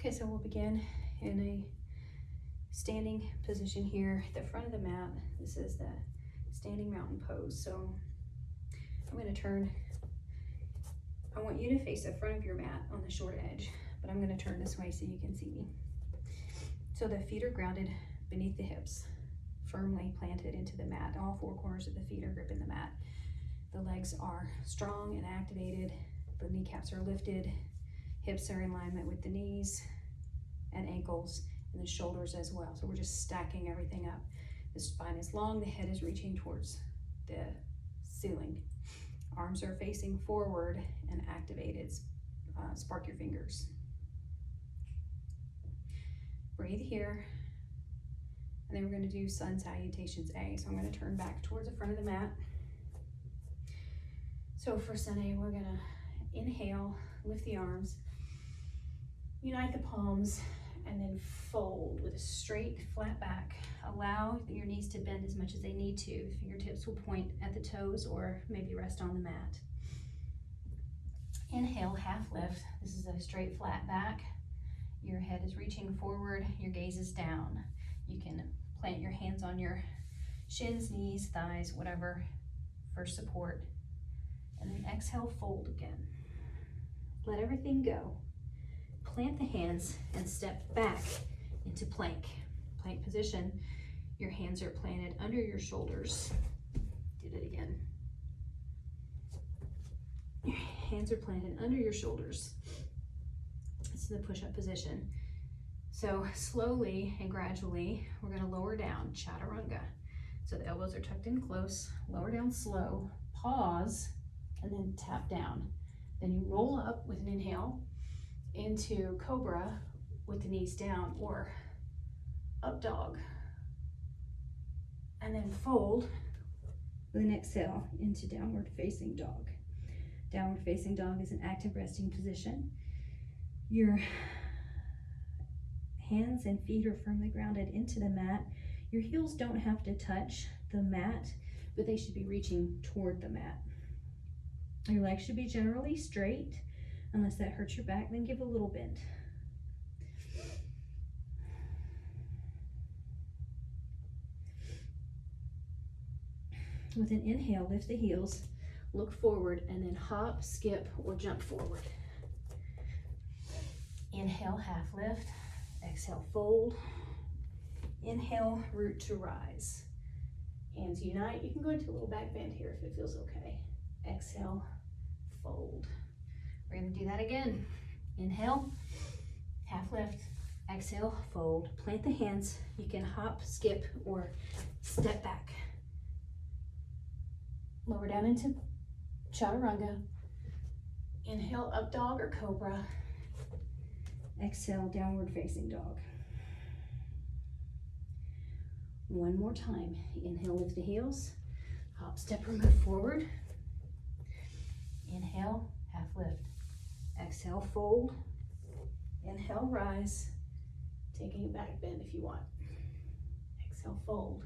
Okay, so we'll begin in a standing position here at the front of the mat. This is the standing mountain pose. So I'm going to turn, I want you to face the front of your mat on the short edge, but I'm going to turn this way so you can see me. So the feet are grounded beneath the hips, firmly planted into the mat. All four corners of the feet are gripping the mat. The legs are strong and activated. The kneecaps are lifted. Hips are in alignment with the knees and ankles and the shoulders as well. So we're just stacking everything up. The spine is long, the head is reaching towards the ceiling. Arms are facing forward and activated. Spark your fingers. Breathe here. And then we're going to do sun salutations A. So I'm going to turn back towards the front of the mat. So for sun A, we're going to inhale, lift the arms, unite the palms, and then fold with a straight, flat back. Allow your knees to bend as much as they need to. Fingertips will point at the toes or maybe rest on the mat. Inhale, half lift. This is a straight, flat back. Your head is reaching forward, your gaze is down. You can plant your hands on your shins, knees, thighs, whatever, for support. And then exhale, fold again. Let everything go. Plant the hands and step back into plank. Plank position. Your hands are planted under your shoulders. Did it again. Your hands are planted under your shoulders. This is the push-up position. So slowly and gradually, we're going to lower down, chaturanga. So the elbows are tucked in close, lower down slow, pause, and then tap down. Then you roll up with an inhale into cobra with the knees down, or up dog. And then fold with an exhale into downward facing dog. Downward facing dog is an active resting position. Your hands and feet are firmly grounded into the mat. Your heels don't have to touch the mat, but they should be reaching toward the mat. Your legs should be generally straight. Unless that hurts your back, then give a little bend. With an inhale, lift the heels, look forward, and then hop, skip, or jump forward. Inhale, half lift. Exhale, fold. Inhale, root to rise. Hands unite. You can go into a little back bend here if it feels okay. Exhale, fold. We're going to do that again. Inhale, half lift. Exhale, fold. Plant the hands. You can hop, skip, or step back. Lower down into chaturanga. Inhale, up dog or cobra. Exhale, downward facing dog. One more time. Inhale, lift the heels. Hop, step, or move forward. Inhale, half lift. Exhale, fold. Inhale, rise. Taking a back bend if you want. Exhale, fold.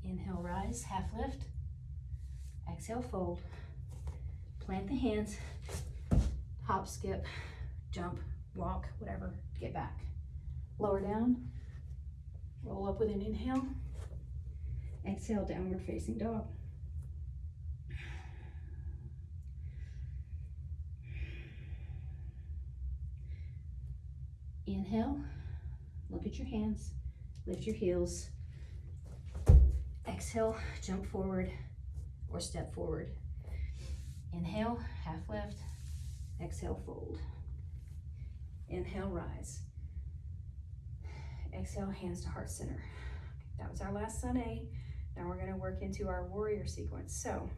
Inhale, rise, half lift. Exhale, fold. Plant the hands. Hop, skip, jump, walk, whatever, get back. Lower down. Roll up with an inhale. Exhale, downward facing dog. Inhale, look at your hands, lift your heels. Exhale, jump forward or step forward. Inhale, half lift. Exhale, fold. Inhale, rise. Exhale, hands to heart center. That was our last sun A. Now we're going to work into our warrior sequence. So,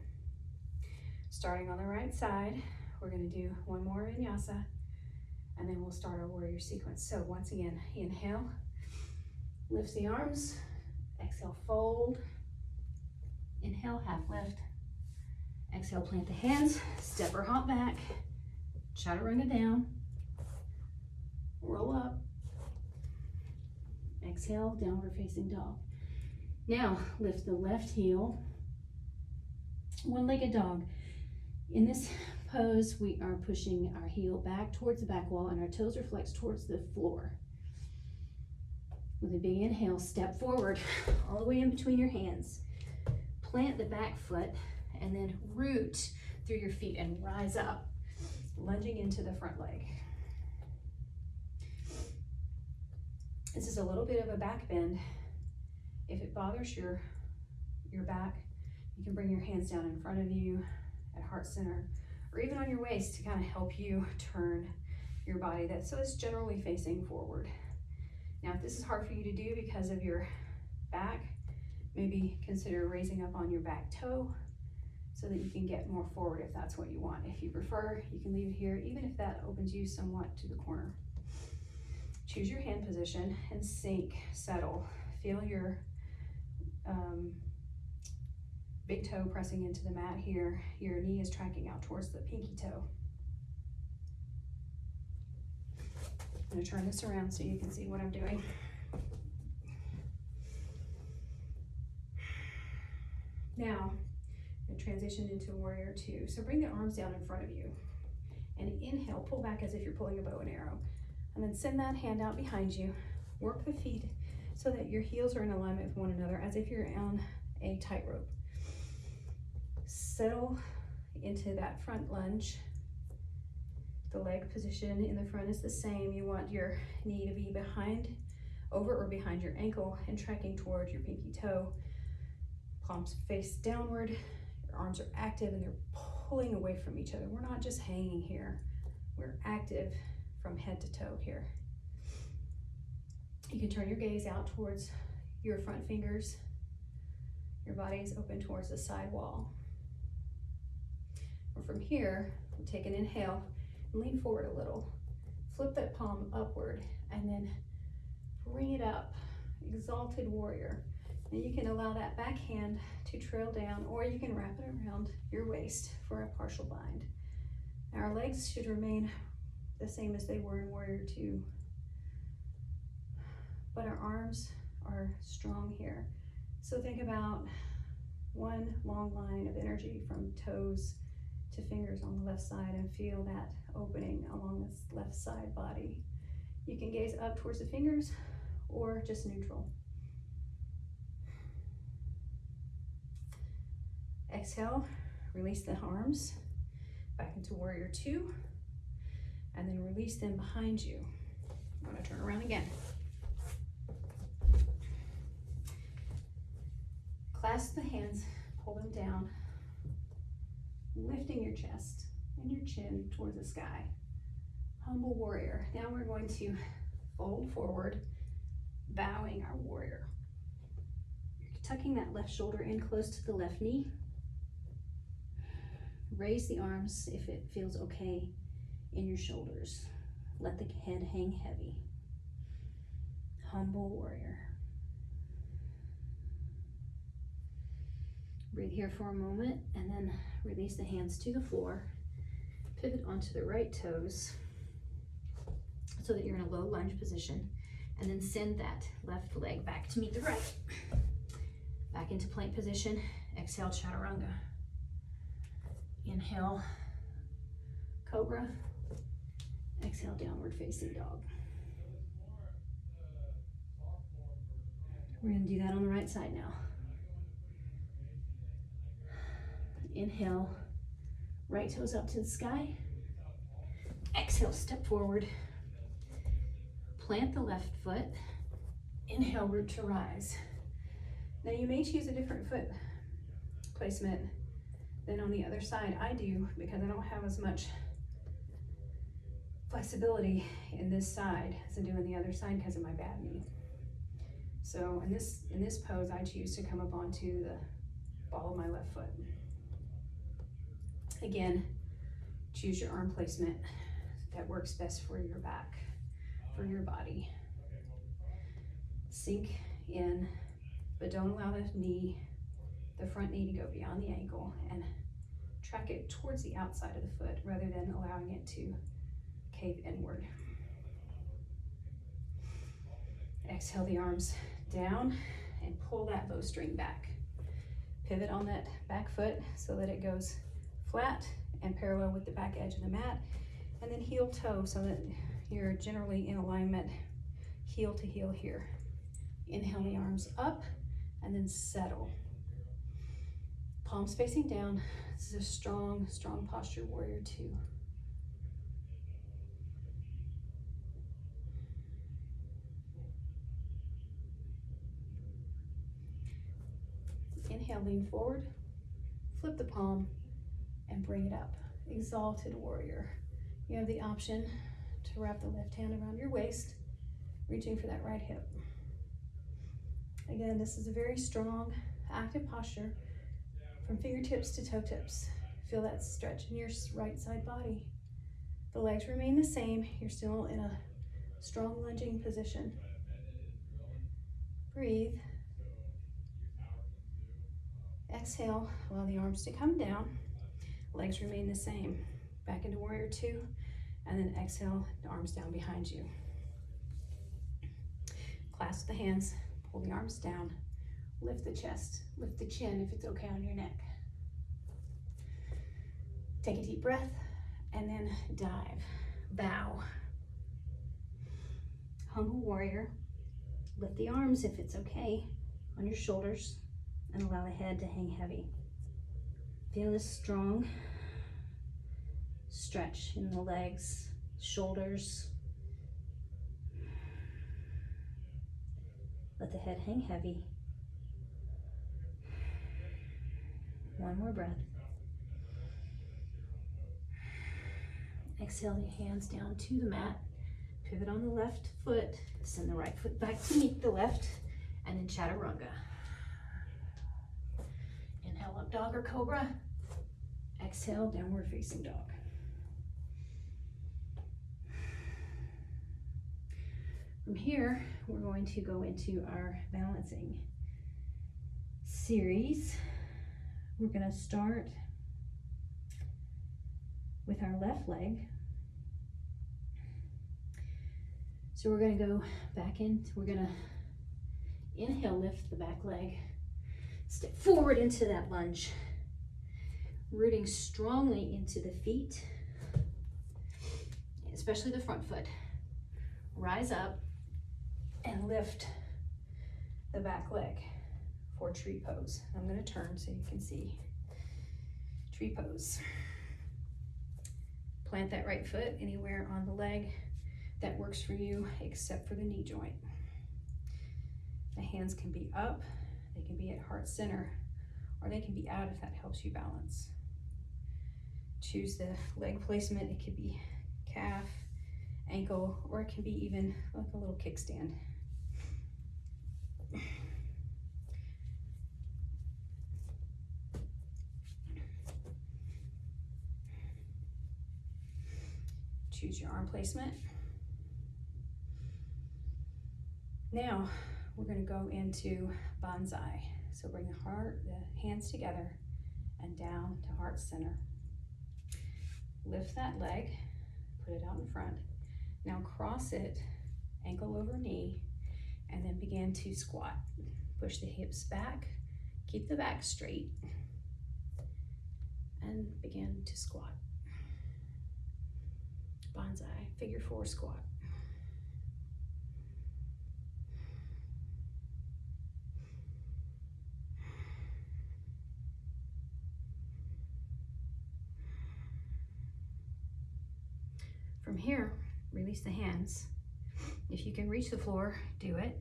starting on the right side, we're going to do one more vinyasa, and then we'll start our warrior sequence. So once again, inhale, lift the arms. Exhale, fold. Inhale, half lift. Exhale, plant the hands, step or hop back. Chaturanga down, roll up, exhale, downward facing dog. Now, lift the left heel, one-legged dog. In this pose, we are pushing our heel back towards the back wall and our toes are flexed towards the floor. With a big inhale, step forward all the way in between your hands. Plant the back foot and then root through your feet and rise up, lunging into the front leg. This is a little bit of a back bend. If it bothers your back, you can bring your hands down in front of you at heart center, or even on your waist to kind of help you turn your body so it's generally facing forward. Now, if this is hard for you to do because of your back, maybe consider raising up on your back toe so that you can get more forward if that's what you want. If you prefer, you can leave it here, even if that opens you somewhat to the corner. Choose your hand position and sink, settle. Feel your big toe pressing into the mat here. Your knee is tracking out towards the pinky toe. I'm going to turn this around so you can see what I'm doing. Now, I'm going to transition into warrior two. So bring the arms down in front of you and inhale, pull back as if you're pulling a bow and arrow. And then send that hand out behind you. Work the feet so that your heels are in alignment with one another as if you're on a tightrope. Settle into that front lunge. The leg position in the front is the same. You want your knee to be over or behind your ankle and tracking toward your pinky toe. Palms face downward. Your arms are active and they're pulling away from each other. We're not just hanging here. We're active from head to toe here. You can turn your gaze out towards your front fingers. Your body is open towards the side wall. Or from here, we'll take an inhale and lean forward a little. Flip that palm upward and then bring it up. Exalted warrior. And you can allow that back hand to trail down, or you can wrap it around your waist for a partial bind. Now our legs should remain the same as they were in warrior two, but our arms are strong here. So think about one long line of energy from toes to fingers on the left side and feel that opening along this left side body. You can gaze up towards the fingers or just neutral. Exhale, release the arms back into warrior two, and then release them behind you. I'm going to turn around again. Clasp the hands, pull them down, lifting your chest and your chin towards the sky. Humble warrior. Now we're going to fold forward, bowing our warrior. Tucking that left shoulder in close to the left knee. Raise the arms if it feels okay in your shoulders. Let the head hang heavy. Humble warrior. Breathe here for a moment and then release the hands to the floor. Pivot onto the right toes so that you're in a low lunge position, and then send that left leg back to meet the right. Back into plank position. Exhale, chaturanga. Inhale, cobra. Exhale, downward facing dog. We're going to do that on the right side now. Inhale, right toes up to the sky. Exhale, step forward. Plant the left foot. Inhale, root to rise. Now you may choose a different foot placement than on the other side. I do, because I don't have as much flexibility in this side as I do on the other side because of my bad knee. So in this pose, I choose to come up onto the ball of my left foot. Again, choose your arm placement that works best for your back, for your body. Sink in, but don't allow the front knee to go beyond the ankle, and track it towards the outside of the foot rather than allowing it to cave inward. Exhale the arms down and pull that bowstring back. Pivot on that back foot so that it goes flat and parallel with the back edge of the mat, and then heel toe so that you're generally in alignment, heel to heel here. Inhale the arms up and then settle. Palms facing down. This is a strong, strong posture, warrior two. Inhale, lean forward, flip the palm, and bring it up. Exalted warrior. You have the option to wrap the left hand around your waist, reaching for that right hip. Again, this is a very strong, active posture from fingertips to toe tips. Feel that stretch in your right side body. The legs remain the same. You're still in a strong lunging position. Breathe. Exhale, allow the arms to come down. Legs remain the same. Back into warrior two, and then exhale, the arms down behind you. Clasp the hands, pull the arms down, lift the chest, lift the chin if it's okay on your neck. Take a deep breath, and then dive, bow. Humble warrior. Lift the arms if it's okay on your shoulders, and allow the head to hang heavy. Feel this strong stretch in the legs, shoulders. Let the head hang heavy. One more breath. Exhale the hands down to the mat. Pivot on the left foot. Send the right foot back to meet the left. And then chaturanga. Inhale, up dog or cobra. Exhale, downward facing dog. From here, we're going to go into our balancing series. We're going to start with our left leg. So we're going to go back in. We're going to inhale, lift the back leg. Step forward into that lunge. Rooting strongly into the feet, especially the front foot. Rise up and lift the back leg for tree pose. I'm going to turn so you can see tree pose. Plant that right foot anywhere on the leg that works for you except for the knee joint. The hands can be up, they can be at heart center, or they can be out if that helps you balance. Choose the leg placement. It could be calf, ankle, or it can be even like a little kickstand. Choose your arm placement. Now we're going to go into bonsai. So bring the hands together and down to heart center. Lift that leg, put it out in front. Now cross it, ankle over knee, and then begin to squat. Push the hips back, keep the back straight, and begin to squat. Bonsai, figure four squat. From here, release the hands. If you can reach the floor, do it.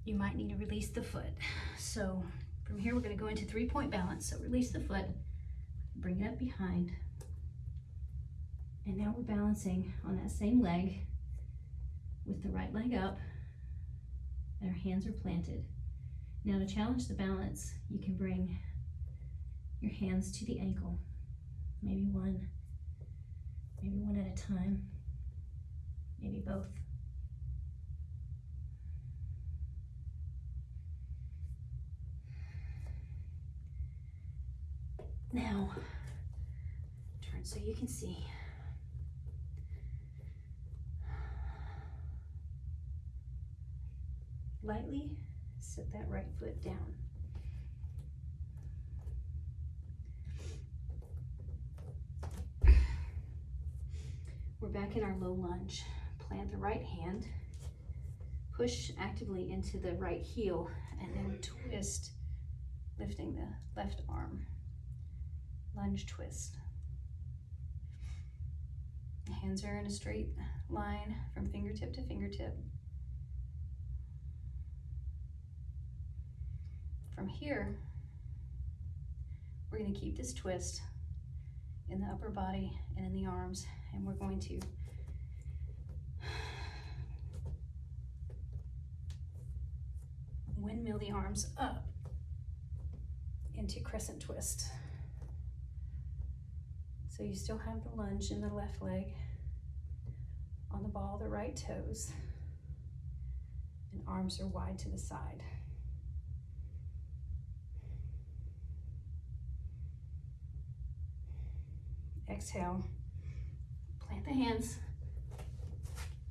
You might need to release the foot. So from here, we're going to go into 3-point balance. So release the foot, bring it up behind. And now we're balancing on that same leg with the right leg up, and our hands are planted. Now to challenge the balance, you can bring your hands to the ankle, maybe one at a time, maybe both. Now, turn so you can see. Lightly set that right foot down. We're back in our low lunge. Plant the right hand, push actively into the right heel, and then twist, lifting the left arm. Lunge twist. The hands are in a straight line from fingertip to fingertip. From here, we're going to keep this twist in the upper body and in the arms, and we're going to windmill the arms up into crescent twist. So you still have the lunge in the left leg, on the ball of the right toes, and arms are wide to the side. Exhale, plant the hands,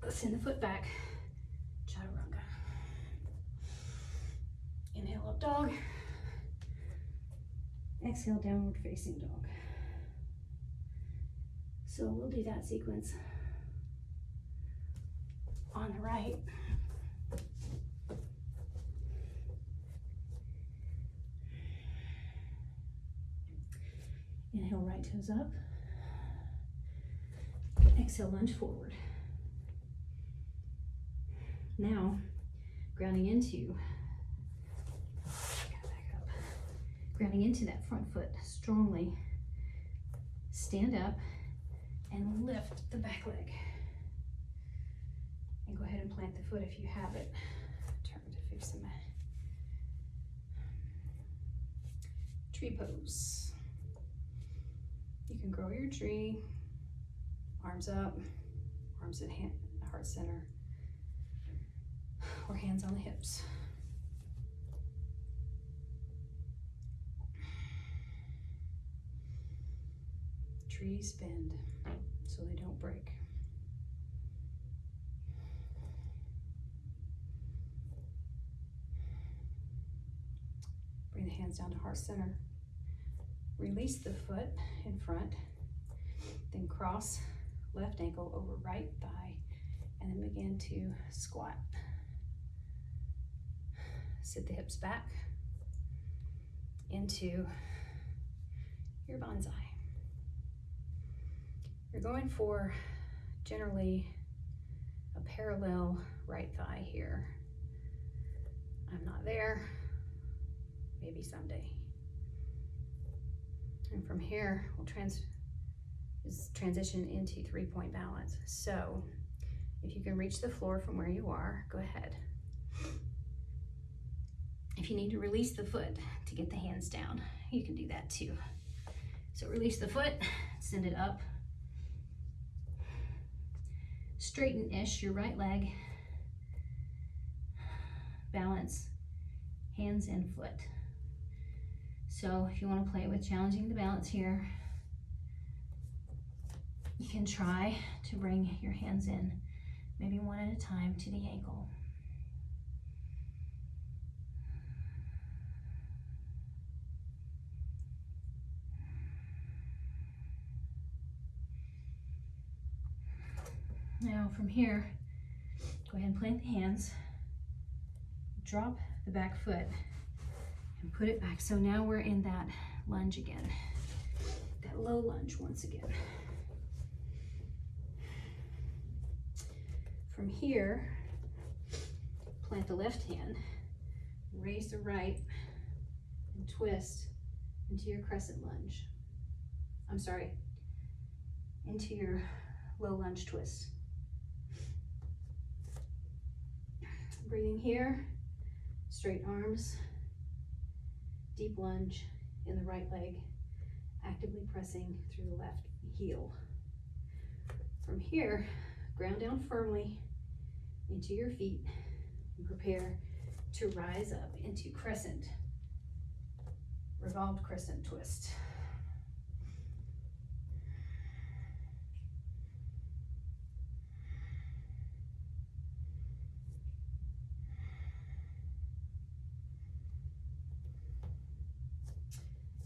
send the foot back, chaturanga. Inhale, up dog. Exhale, downward facing dog. So we'll do that sequence on the right. Inhale, right toes up. Exhale, lunge forward. Now, grounding into that front foot strongly. Stand up and lift the back leg. And go ahead and plant the foot if you have it. Turn to face the mat. Tree pose. You can grow your tree. Arms up, arms at heart center, or hands on the hips. Trees bend so they don't break. Bring the hands down to heart center. Release the foot in front, then cross left ankle over right thigh, and then begin to squat. Sit the hips back into your bonsai. You're going for generally a parallel right thigh here. I'm not there, maybe someday. And from here, we'll transition into 3-point balance. So if you can reach the floor from where you are, go ahead. If you need to release the foot to get the hands down, you can do that too. So release the foot, send it up. Straighten-ish your right leg. Balance hands and foot. So if you want to play with challenging the balance here, you can try to bring your hands in, maybe one at a time, to the ankle. Now from here, go ahead and plant the hands, drop the back foot, and put it back. So now we're in that lunge again, that low lunge once again. From here, plant the left hand, raise the right, and twist into your crescent lunge. I'm sorry, into your low lunge twist. Breathing here, straight arms, deep lunge in the right leg, actively pressing through the left heel. From here, ground down firmly into your feet and prepare to rise up into crescent, revolved crescent twist.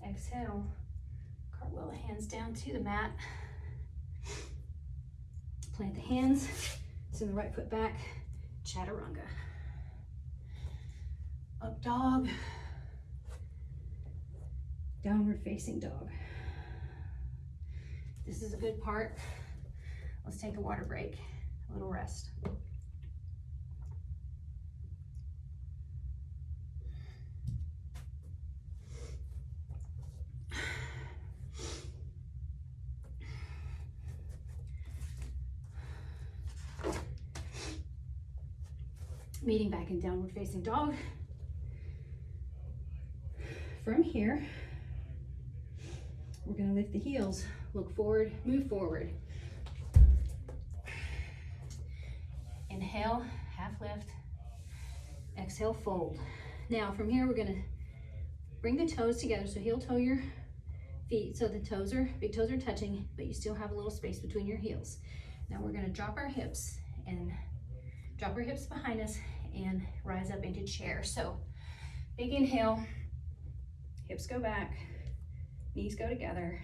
Exhale, cartwheel the hands down to the mat. plant the hands, send the right foot back, chaturanga. Up dog, downward facing dog. This is a good part. Let's take a water break, a little rest. Meeting back in downward facing dog. From here, we're gonna lift the heels, look forward, move forward. Inhale, half lift. Exhale, fold. Now from here, we're gonna bring the toes together. So heel toe your feet. So the big toes are touching, but you still have a little space between your heels. Now we're gonna drop our hips behind us and rise up into chair. So big inhale, hips go back, knees go together.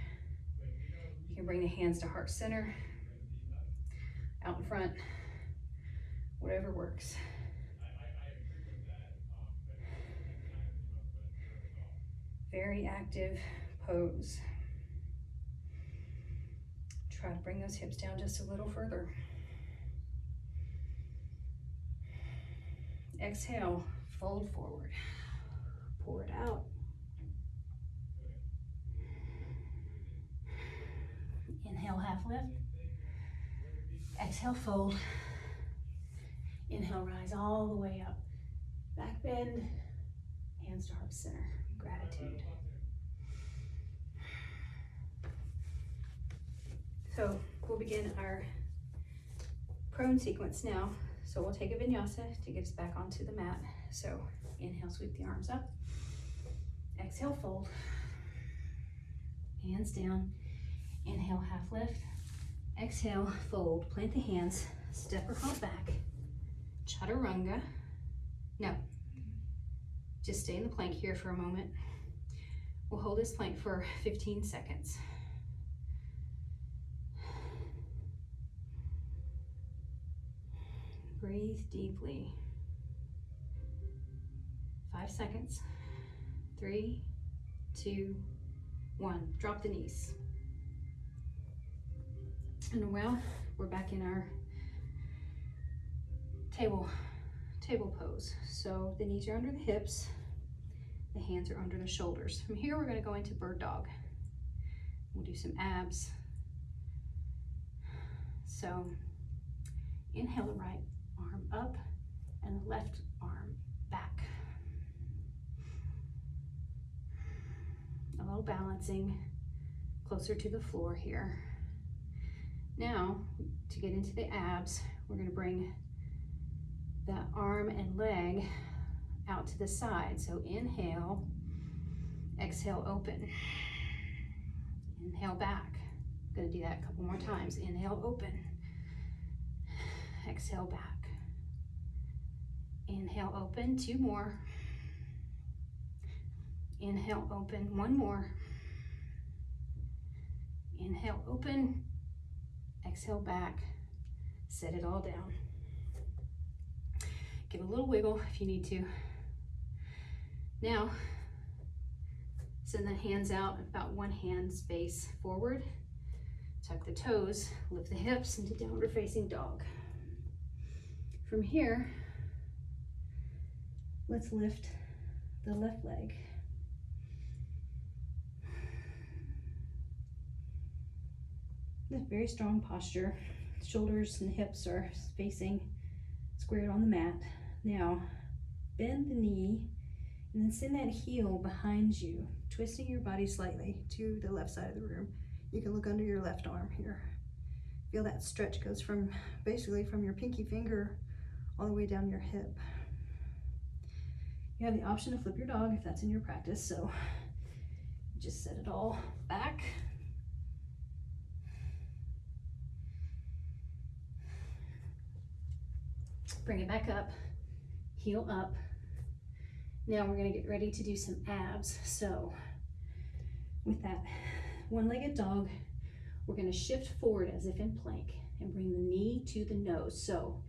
You can bring the hands to heart center, out in front, whatever works. Very active pose. Try to bring those hips down just a little further. Exhale, fold forward, pour it out. Inhale, half lift. Exhale, fold. Inhale, rise all the way up. Back bend, hands to heart center. Gratitude. So we'll begin our prone sequence now. So we'll take a vinyasa to get us back onto the mat. So inhale, sweep the arms up. Exhale, fold. Hands down. Inhale, half lift. Exhale, fold. Plant the hands. Step or hop back. Chaturanga. No. Just stay in the plank here for a moment. We'll hold this plank for 15 seconds. Breathe deeply. 5 seconds. 3, 2, 1. Drop the knees. And well, we're back in our table pose. So the knees are under the hips, the hands are under the shoulders. From here, we're going to go into bird dog. We'll do some abs. So inhale the right arm up and the left arm back. A little balancing closer to the floor here. Now, to get into the abs, we're going to bring the arm and leg out to the side. So inhale, exhale, open. Inhale back. I'm going to do that a couple more times. Inhale, open. Exhale back. Inhale, open. 2 more. Inhale, open. 1 more. Inhale, open. Exhale back. Set it all down. Give a little wiggle if you need to. Now, send the hands out about 1 hand space forward. Tuck the toes, lift the hips into downward facing dog. From here, let's lift the left leg. A very strong posture. Shoulders and hips are facing squared on the mat. Now, bend the knee and then send that heel behind you, twisting your body slightly to the left side of the room. You can look under your left arm here. Feel that stretch goes from basically from your pinky finger all the way down your hip. You have the option to flip your dog if that's in your practice, so just set it all back. Bring it back up, heel up. Now we're gonna get ready to do some abs. So with that one-legged dog, we're gonna shift forward as if in plank. and bring the knee to the nose. So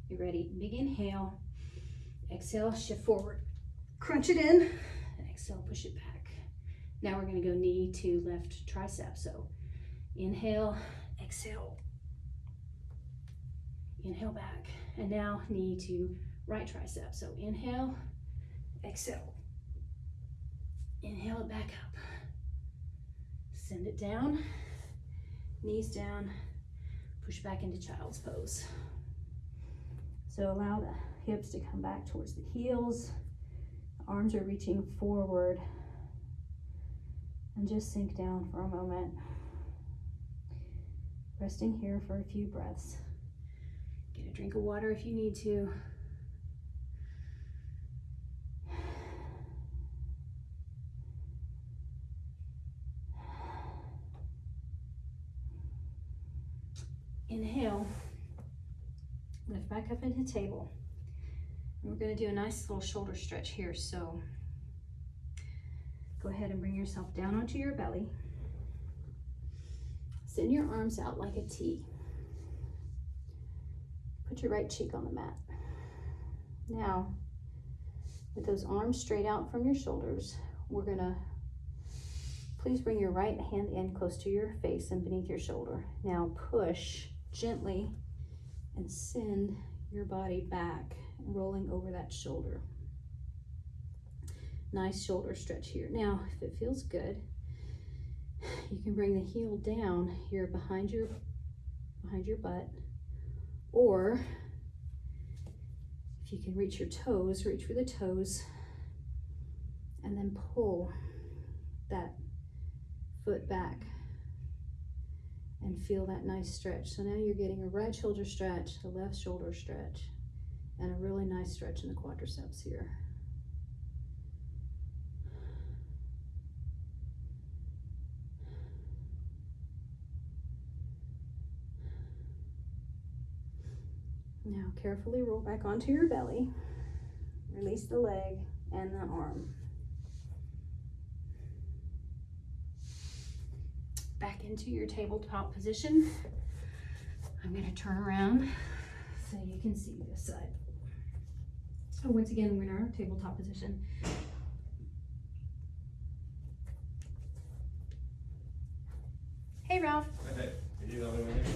you ready? Big inhale, exhale, shift forward, crunch it in, and exhale, push it back. Now we're gonna go knee to left tricep. So inhale, exhale, inhale back. And now knee to right tricep. So inhale, exhale, inhale it back up. Send it down, knees down, push back into child's pose. So allow the hips to come back towards the heels. The arms are reaching forward. And just sink down for a moment. Resting here for a few breaths. Get a drink of water if you need to. Inhale, lift back up into table. And we're going to do a nice little shoulder stretch here. So go ahead and bring yourself down onto your belly. Send your arms out like a T. Put your right cheek on the mat. Now, with those arms straight out from your shoulders, we're gonna, please bring your right hand in close to your face and beneath your shoulder. Now push gently and send your body back, rolling over that shoulder. Nice shoulder stretch here. Now, if it feels good, you can bring the heel down here behind your butt, or if you can reach your toes, reach for the toes, and then pull that foot back and feel that nice stretch. So now you're getting a right shoulder stretch, a left shoulder stretch, and a really nice stretch in the quadriceps here. Now carefully roll back onto your belly. Release the leg and the arm. Back into your tabletop position. I'm going to turn around so you can see this side. So once again, we're in our tabletop position. Hey, Ralph. Hey, are you the only one here?